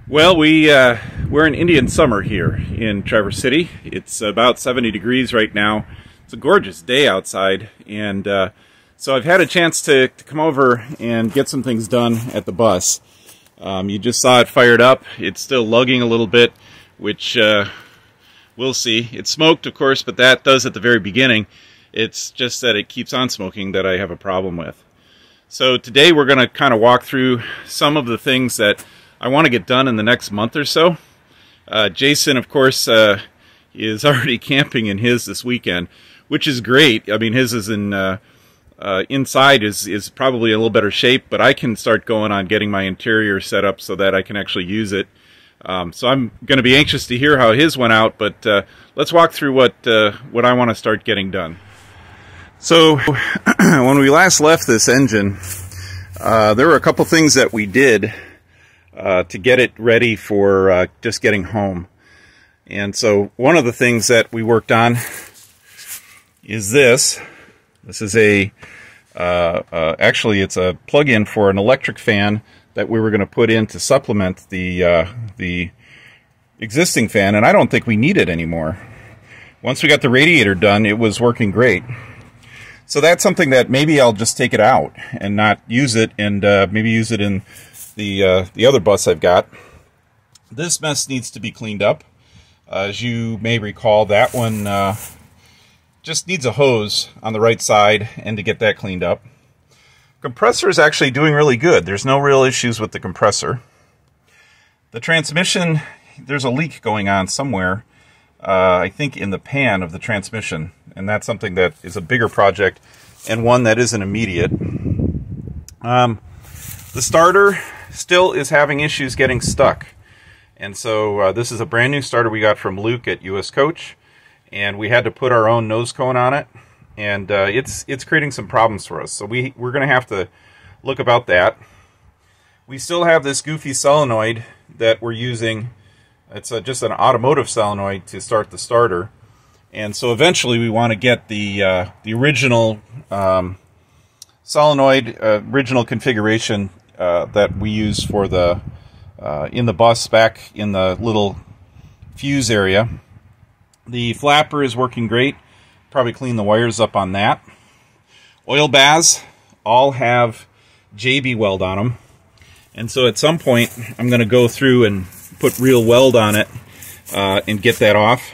Well, we're in Indian summer here in Traverse City. It's about 70 degrees right now. It's a gorgeous day outside, and so I've had a chance to come over and get some things done at the bus. You just saw it fired up. It's still lugging a little bit, which we'll see. It's smoked, of course, but that does at the very beginning. It's just that it keeps on smoking that I have a problem with. So today we're going to kind of walk through some of the things that I want to get done in the next month or so. Jason, of course, is already camping in his this weekend, which is great. I mean, his is inside is probably a little better shape, but I can start going on getting my interior set up so that I can actually use it. So I'm going to be anxious to hear how his went out, but let's walk through what I want to start getting done. So when we last left this engine, there were a couple things that we did to get it ready for just getting home. And so one of the things that we worked on is this. This is actually it's a plug-in for an electric fan that we were going to put in to supplement the existing fan, and I don't think we need it anymore. Once we got the radiator done, it was working great. So that's something that maybe I'll just take it out and not use it, and maybe use it in the other bus I've got. This mess needs to be cleaned up. As you may recall, that one just needs a hose on the right side, and to get that cleaned up. Compressor is actually doing really good. There's no real issues with the compressor. The transmission, there's a leak going on somewhere, I think in the pan of the transmission, and that's something that is a bigger project and one that isn't immediate. The starter still is having issues getting stuck, and so this is a brand new starter we got from Luke at US Coach, and we had to put our own nose cone on it, and it's creating some problems for us, so we're going to have to look about that. We still have this goofy solenoid that we're using. It's just an automotive solenoid to start the starter, and so eventually we want to get the original solenoid, original configuration that we use for the in the bus back in the little fuse area. The flapper is working great. Probably clean the wires up on that. Oil baths all have JB weld on them, and so at some point I'm going to go through and put real weld on it and get that off.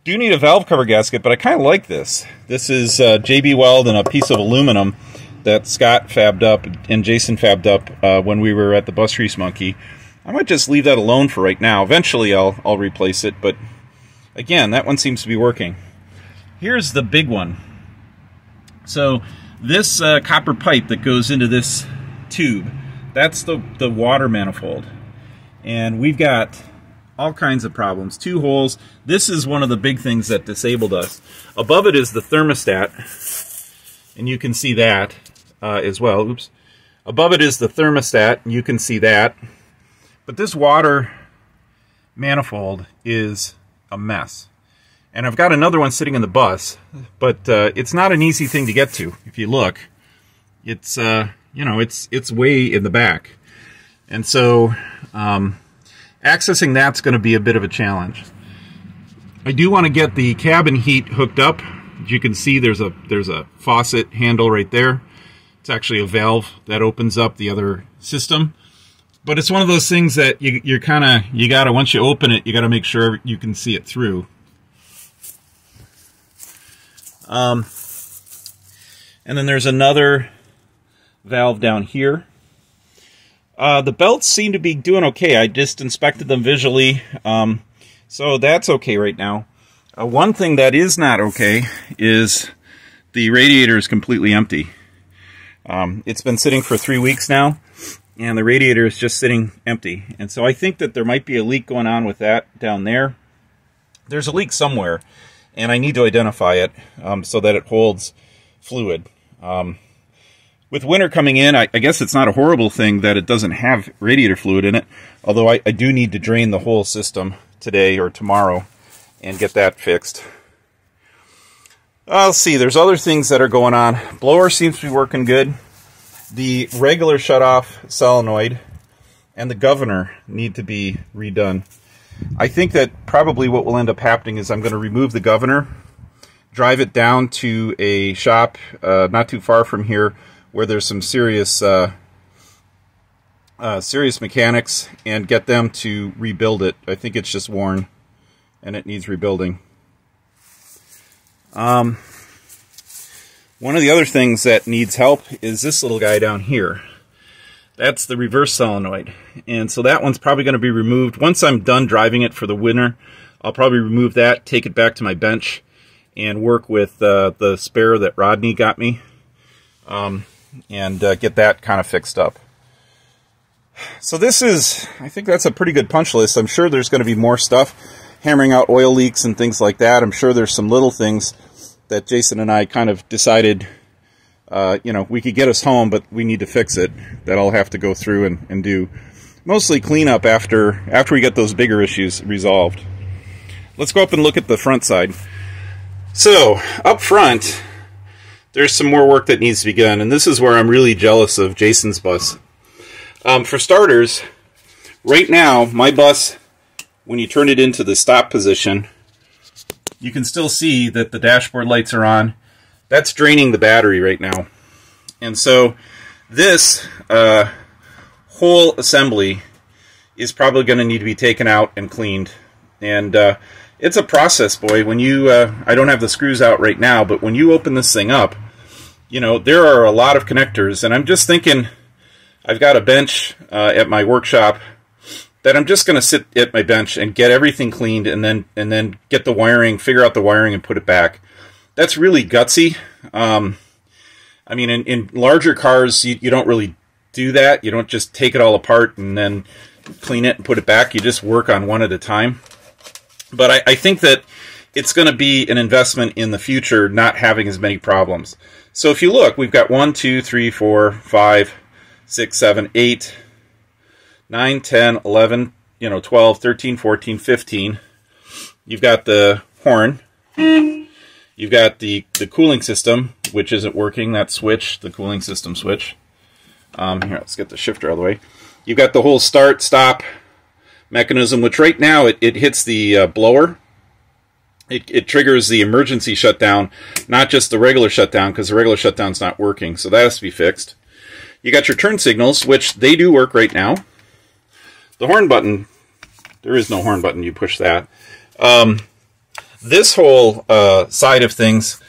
Do need a valve cover gasket, but I kind of like this. This is JB weld and a piece of aluminum that Scott fabbed up and Jason fabbed up when we were at the Bus Grease Monkey. I might just leave that alone for right now. Eventually I'll replace it, but again, that one seems to be working. Here's the big one. So this copper pipe that goes into this tube, that's the water manifold. And we've got all kinds of problems. 2 holes. This is one of the big things that disabled us. Above it is the thermostat, and you can see that as well. Oops. Above it is the thermostat, and you can see that. But this water manifold is a mess. And I've got another one sitting in the bus, but it's not an easy thing to get to. If you look, it's you know, it's way in the back. And so accessing that's going to be a bit of a challenge. I do want to get the cabin heat hooked up. As you can see, there's a faucet handle right there. It's actually a valve that opens up the other system. But it's one of those things that you gotta, once you open it, you gotta make sure you can see it through. And then there's another valve down here. The belts seem to be doing okay. I just inspected them visually, so that's okay right now. One thing that is not okay is the radiator is completely empty. It's been sitting for 3 weeks now, and the radiator is just sitting empty. And so I think that there might be a leak going on with that down there. There's a leak somewhere, and I need to identify it so that it holds fluid. With winter coming in, I guess it's not a horrible thing that it doesn't have radiator fluid in it, although I do need to drain the whole system today or tomorrow and get that fixed. Let's see, there's other things that are going on. Blower seems to be working good. The regular shutoff solenoid and the governor need to be redone. I think that probably what will end up happening is I'm going to remove the governor, drive it down to a shop not too far from here where there's some serious mechanics, and get them to rebuild it. I think it's just worn and it needs rebuilding. One of the other things that needs help is this little guy down here. That's the reverse solenoid, and so that one's probably going to be removed. Once I'm done driving it for the winter, I'll probably remove that, take it back to my bench, and work with the spare that Rodney got me, and get that kind of fixed up. So this is, I think that's a pretty good punch list. I'm sure there's going to be more stuff, hammering out oil leaks and things like that. I'm sure there's some little things that Jason and I kind of decided, we could get us home, but we need to fix it, that I'll have to go through and do. Mostly clean up after we get those bigger issues resolved. Let's go up and look at the front side. So, up front, there's some more work that needs to be done, and this is where I'm really jealous of Jason's bus. For starters, right now, my bus, when you turn it into the stop position, you can still see that the dashboard lights are on. That's draining the battery right now. And so this whole assembly is probably going to need to be taken out and cleaned. And it's a process, boy. When you, I don't have the screws out right now, but when you open this thing up, there are a lot of connectors. And I'm just thinking, I've got a bench at my workshop that I'm just going to sit at my bench and get everything cleaned, and then get the wiring, figure out the wiring, and put it back. That's really gutsy. I mean, in larger cars, you don't really do that. You don't just take it all apart and then clean it and put it back. You just work on one at a time. But I think that it's going to be an investment in the future, not having as many problems. So if you look, we've got 1, 2, 3, 4, 5, 6, 7, 8, 9, 10, 11, 12, 13, 14, 15. You've got the horn. You've got the cooling system, which isn't working. That switch, the cooling system switch. Here, let's get the shifter out of the way. You've got the whole start-stop mechanism, which right now it hits the blower. It triggers the emergency shutdown, not just the regular shutdown, because the regular shutdown's not working. So that has to be fixed. You got your turn signals, which they do work right now. The horn button, there is no horn button. You push that. This whole side of things,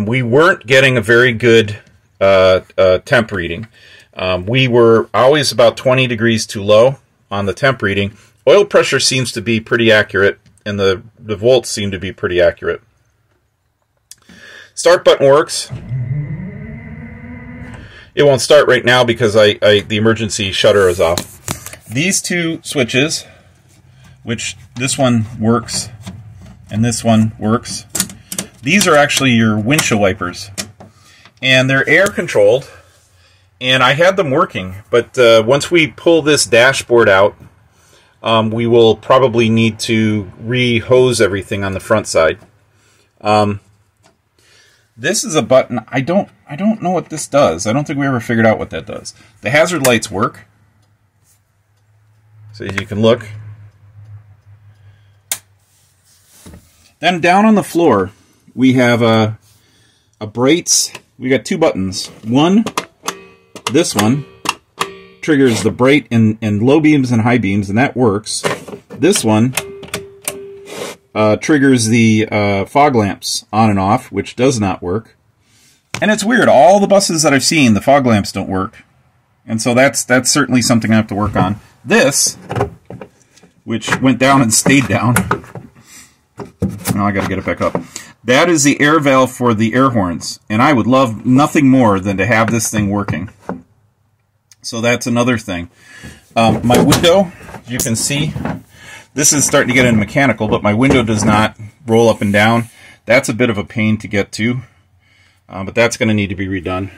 we weren't getting a very good temp reading. We were always about 20 degrees too low on the temp reading. Oil pressure seems to be pretty accurate, and the volts seem to be pretty accurate. Start button works. It won't start right now because the emergency shutter is off. These two switches, which this one works and this one works, these are actually your windshield wipers. And they're air controlled, and I had them working, but once we pull this dashboard out, we will probably need to re-hose everything on the front side. This is a button. I don't know what this does. I don't think we ever figured out what that does. The hazard lights work, so as you can look. Then down on the floor, we have a brights. We got two buttons. One, this one, triggers the bright and low beams and high beams, and that works. This one triggers the fog lamps on and off, which does not work. And it's weird. All the buses that I've seen, the fog lamps don't work. And so that's certainly something I have to work on. This, which went down and stayed down. Now I got to get it back up. That is the air valve for the air horns. And I would love nothing more than to have this thing working. So that's another thing. My window, as you can see, this is starting to get into mechanical, but my window does not roll up and down. That's a bit of a pain to get to, but that's going to need to be redone.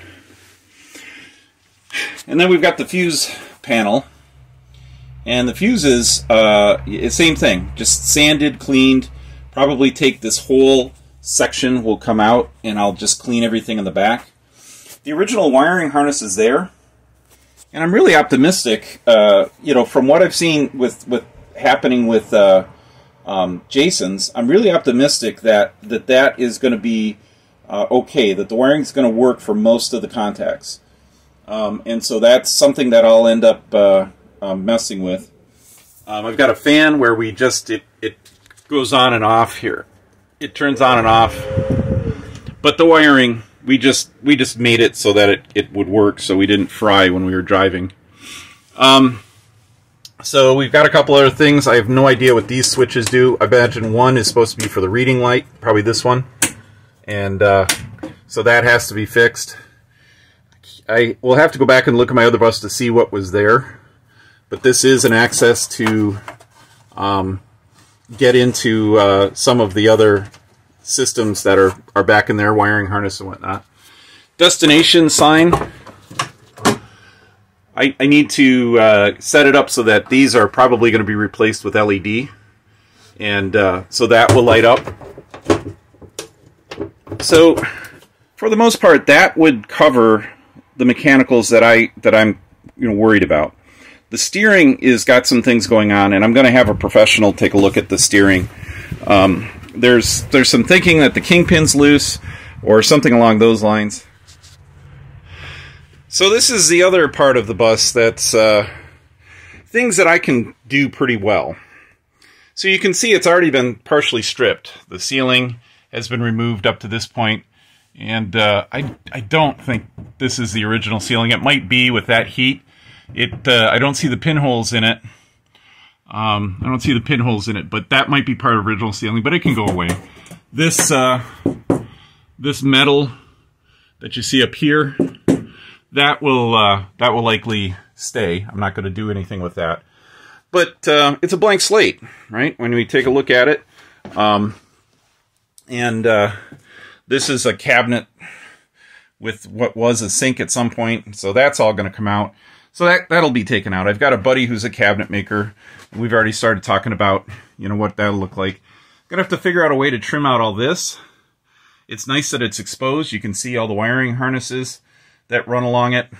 And then we've got the fuse panel. And the fuses, same thing, just sanded, cleaned. Probably take this whole section will come out, and I'll just clean everything in the back. The original wiring harness is there. And I'm really optimistic, you know, from what I've seen with happening with Jason's. I'm really optimistic that is going to be okay, that the wiring is going to work for most of the contacts. And so that's something that I'll end up messing with. I've got a fan where we just, it goes on and off here. It turns on and off. But the wiring, we just made it so that it would work, so we didn't fry when we were driving. So we've got a couple other things. I have no idea what these switches do. I imagine one is supposed to be for the reading light, probably this one. And so that has to be fixed. I will have to go back and look at my other bus to see what was there. But this is an access to get into some of the other systems that are back in there, wiring harness and whatnot. Destination sign. I need to set it up so that these are probably going to be replaced with LED. And so that will light up. So for the most part, that would cover the mechanicals that I'm worried about. The steering is got some things going on, and I'm going to have a professional take a look at the steering. There's some thinking that the kingpin's loose or something along those lines. So this is the other part of the bus that's things that I can do pretty well. So you can see it's already been partially stripped. The ceiling has been removed up to this point, and I don't think this is the original ceiling. It might be with that heat. I don't see the pinholes in it. I don't see the pinholes in it, but that might be part of original ceiling, but it can go away. This metal that you see up here, that will likely stay. I'm not going to do anything with that. But it's a blank slate, right? When we take a look at it. This is a cabinet with what was a sink at some point, so that's all going to come out. So that'll be taken out. I've got a buddy who's a cabinet maker. And we've already started talking about, what that'll look like. Gonna have to figure out a way to trim out all this. It's nice that it's exposed. You can see all the wiring harnesses that run along it.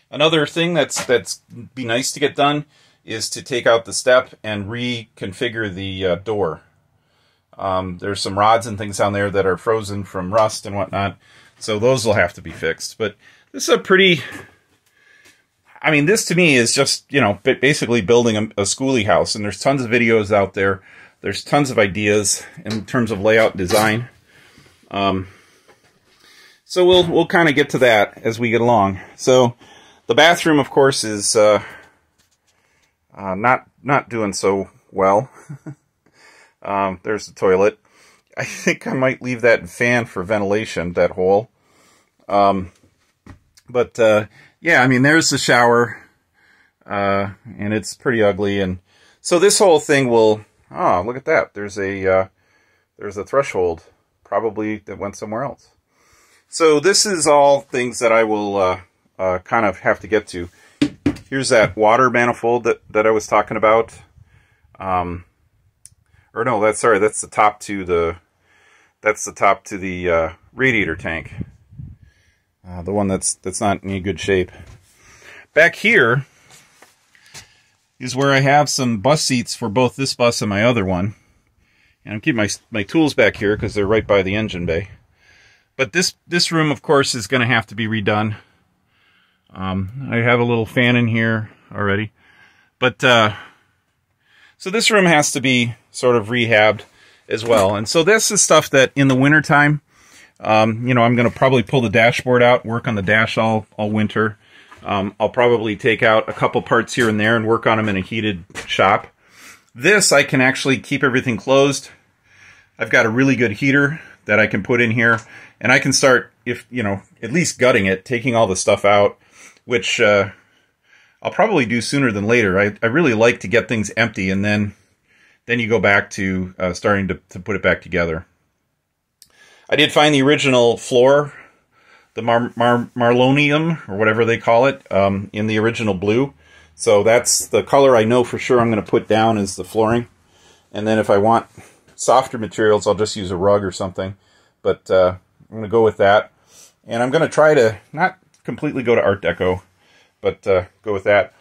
Another thing that's be nice to get done is to take out the step and reconfigure the door. There's some rods and things down there that are frozen from rust and whatnot, so those will have to be fixed. But this is a pretty, this to me is just, basically building a schoolie house, and there's tons of videos out there. There's tons of ideas in terms of layout and design. So we'll kind of get to that as we get along. So the bathroom, of course, is not doing so well. There's the toilet. I think I might leave that fan for ventilation, that hole. Yeah, there's the shower, and it's pretty ugly. And so this whole thing will, look at that. There's a threshold, probably that went somewhere else. So this is all things that I will kind of have to get to. Here's that water manifold that I was talking about. Or no, that's the top to the radiator tank. The one that's not in any good shape. Back here is where I have some bus seats for both this bus and my other one. And I'm keeping my tools back here because they're right by the engine bay. But this room, of course, is going to have to be redone. I have a little fan in here already. But so this room has to be sort of rehabbed as well. And so this is stuff that in the wintertime, I'm going to probably pull the dashboard out, work on the dash all winter. I'll probably take out a couple parts here and there and work on them in a heated shop. This, I can actually keep everything closed. I've got a really good heater that I can put in here, and I can start, at least gutting it, taking all the stuff out, which I'll probably do sooner than later. I really like to get things empty, and then you go back to starting to put it back together. I did find the original floor, the marlonium, or whatever they call it, in the original blue. So that's the color I know for sure I'm going to put down is the flooring. And then if I want softer materials, I'll just use a rug or something. But I'm going to go with that. And I'm going to try to not completely go to Art Deco, but go with that.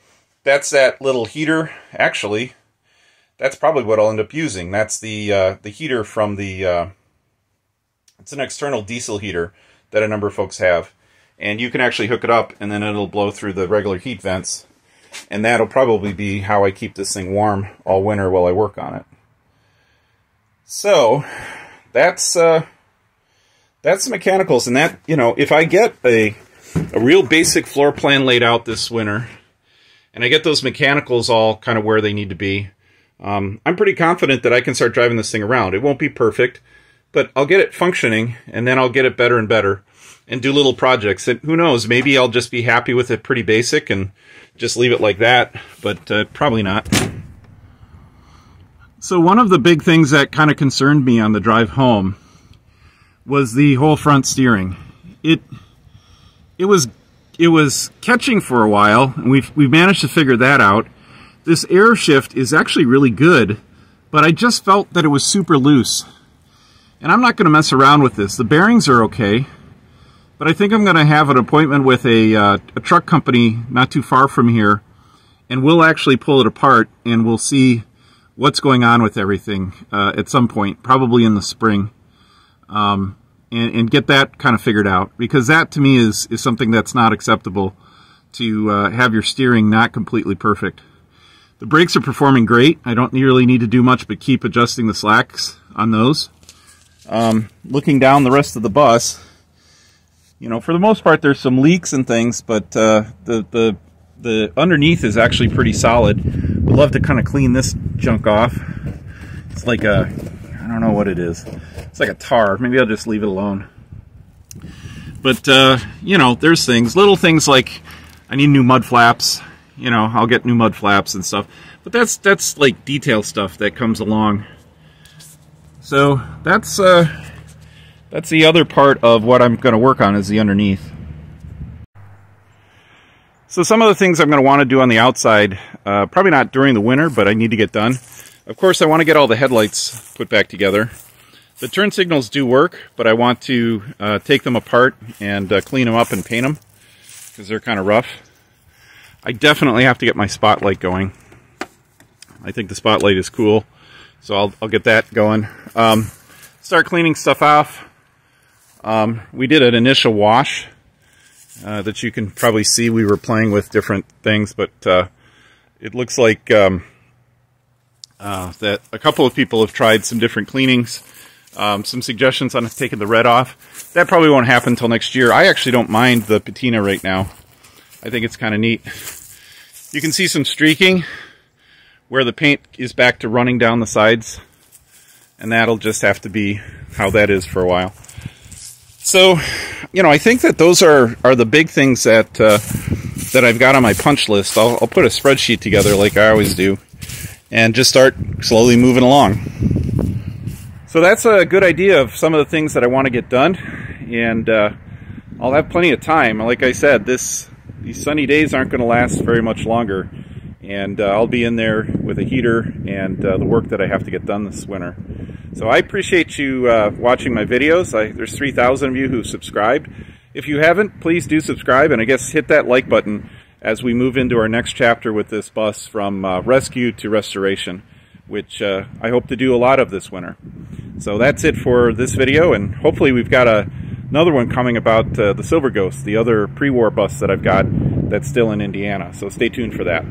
That's that little heater. Actually, that's probably what I'll end up using. That's the heater from the... it's an external diesel heater that a number of folks have. And you can actually hook it up, and then it'll blow through the regular heat vents. And that'll probably be how I keep this thing warm all winter while I work on it. So, that's the mechanicals. And that, you know, if I get a real basic floor plan laid out this winter, and I get those mechanicals all kind of where they need to be, I'm pretty confident that I can start driving this thing around. It won't be perfect, but I'll get it functioning, and then I'll get it better and better, and do little projects. And who knows, maybe I'll just be happy with it pretty basic and just leave it like that, but probably not. So one of the big things that kind of concerned me on the drive home was the whole front steering. It was catching for a while, and we've managed to figure that out. This air shift is actually really good, but I just felt that it was super loose. And I'm not going to mess around with this. The bearings are okay, but I think I'm going to have an appointment with a truck company not too far from here, and we'll actually pull it apart, and we'll see what's going on with everything at some point, probably in the spring, and get that kind of figured out, because that to me is something that's not acceptable, to have your steering not completely perfect. The brakes are performing great. I don't really need to do much but keep adjusting the slacks on those. Looking down the rest of the bus, you know, for the most part there's some leaks and things, but the underneath is actually pretty solid. Would love to kind of clean this junk off. It's like I don't know what it is. It's like a tar. Maybe I'll just leave it alone. But you know, there's things, little things like I need new mud flaps. You know, I'll get new mud flaps and stuff. But that's like detail stuff that comes along. So that's the other part of what I'm going to work on, is the underneath. So some of the things I'm going to want to do on the outside, probably not during the winter, but I need to get done. Of course, I want to get all the headlights put back together. The turn signals do work, but I want to take them apart and clean them up and paint them, because they're kind of rough. I definitely have to get my spotlight going. I think the spotlight is cool, so I'll get that going. Start cleaning stuff off. We did an initial wash that you can probably see. We were playing with different things, but it looks like that a couple of people have tried some different cleanings. Some suggestions on taking the red off. That probably won't happen until next year. I actually don't mind the patina right now. I think it's kind of neat. You can see some streaking where the paint is back to running down the sides, and that'll just have to be how that is for a while. So, you know, I think that those are the big things that that I've got on my punch list. I'll put a spreadsheet together like I always do, and just start slowly moving along. So that's a good idea of some of the things that I want to get done, and I'll have plenty of time. Like I said, these sunny days aren't going to last very much longer, and I'll be in there with a heater and the work that I have to get done this winter. So I appreciate you watching my videos. There's 3,000 of you who subscribed. If you haven't, please do subscribe, and I guess hit that like button as we move into our next chapter with this bus from rescue to restoration, which I hope to do a lot of this winter. So that's it for this video, and hopefully we've got another one coming about the Silver Ghost, the other pre-war bus that I've got that's still in Indiana. So stay tuned for that.